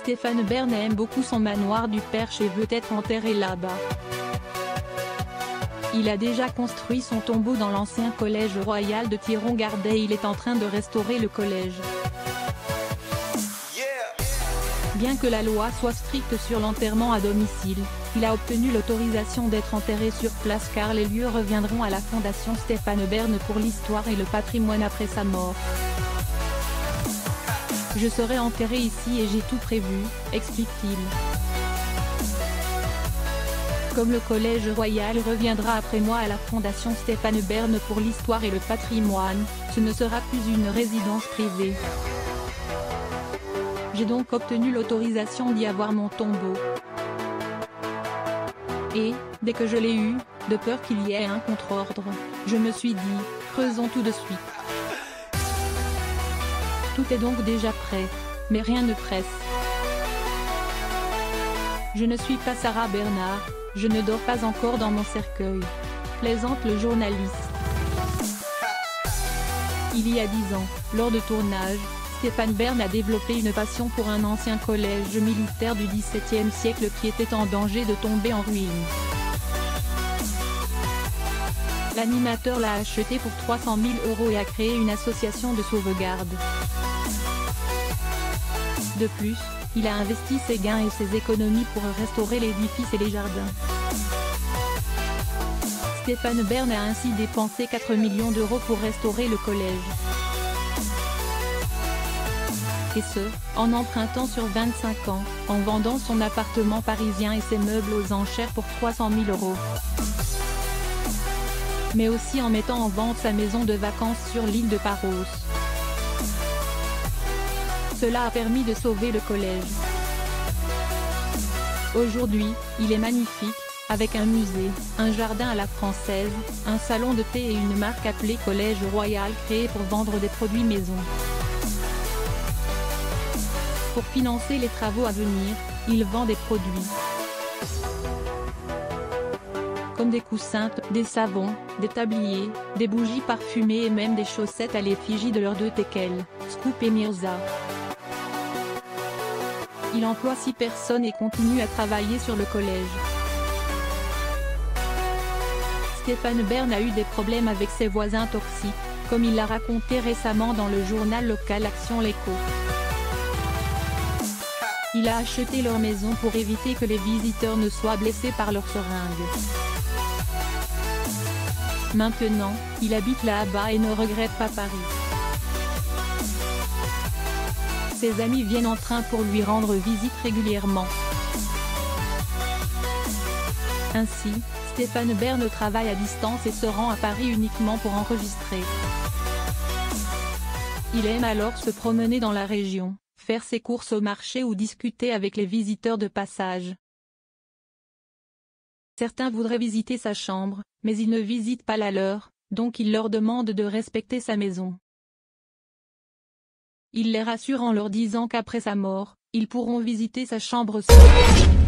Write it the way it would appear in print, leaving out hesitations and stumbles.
Stéphane Bern aime beaucoup son manoir du Perche et veut être enterré là-bas. Il a déjà construit son tombeau dans l'ancien collège royal de Thiron-Gardet et il est en train de restaurer le collège. Bien que la loi soit stricte sur l'enterrement à domicile, il a obtenu l'autorisation d'être enterré sur place car les lieux reviendront à la Fondation Stéphane Bern pour l'histoire et le patrimoine après sa mort. Je serai enterré ici et j'ai tout prévu, explique-t-il. Comme le collège royal reviendra après moi à la Fondation Stéphane Bern pour l'histoire et le patrimoine, ce ne sera plus une résidence privée. J'ai donc obtenu l'autorisation d'y avoir mon tombeau. Et, dès que je l'ai eu, de peur qu'il y ait un contre-ordre, je me suis dit, creusons tout de suite. Tout est donc déjà prêt, mais rien ne presse. Je ne suis pas Sarah Bernard, je ne dors pas encore dans mon cercueil, plaisante le journaliste. Il y a 10 ans, lors de tournage, Stéphane Bern a développé une passion pour un ancien collège militaire du XVIIe siècle qui était en danger de tomber en ruine. L'animateur l'a acheté pour 300 000 € et a créé une association de sauvegarde. De plus, il a investi ses gains et ses économies pour restaurer l'édifice et les jardins. Stéphane Bern a ainsi dépensé 4 millions d'euros pour restaurer le collège. Et ce, en empruntant sur 25 ans, en vendant son appartement parisien et ses meubles aux enchères pour 300 000 €. Mais aussi en mettant en vente sa maison de vacances sur l'île de Paros. Cela a permis de sauver le collège. Aujourd'hui, il est magnifique, avec un musée, un jardin à la française, un salon de thé et une marque appelée Collège Royal créée pour vendre des produits maison. Pour financer les travaux à venir, il vend des produits comme des coussins, des savons, des tabliers, des bougies parfumées et même des chaussettes à l'effigie de leurs deux teckels, Scoop et Mirza. Il emploie 6 personnes et continue à travailler sur le collège. Stéphane Bern a eu des problèmes avec ses voisins toxiques, comme il l'a raconté récemment dans le journal local Action l'Écho. Il a acheté leur maison pour éviter que les visiteurs ne soient blessés par leurs seringues. Maintenant, il habite là-bas et ne regrette pas Paris. Ses amis viennent en train pour lui rendre visite régulièrement. Ainsi, Stéphane Bern travaille à distance et se rend à Paris uniquement pour enregistrer. Il aime alors se promener dans la région, faire ses courses au marché ou discuter avec les visiteurs de passage. Certains voudraient visiter sa chambre, mais il ne visite pas la leur, donc il leur demande de respecter sa maison. Il les rassure en leur disant qu'après sa mort, ils pourront visiter sa chambre seule.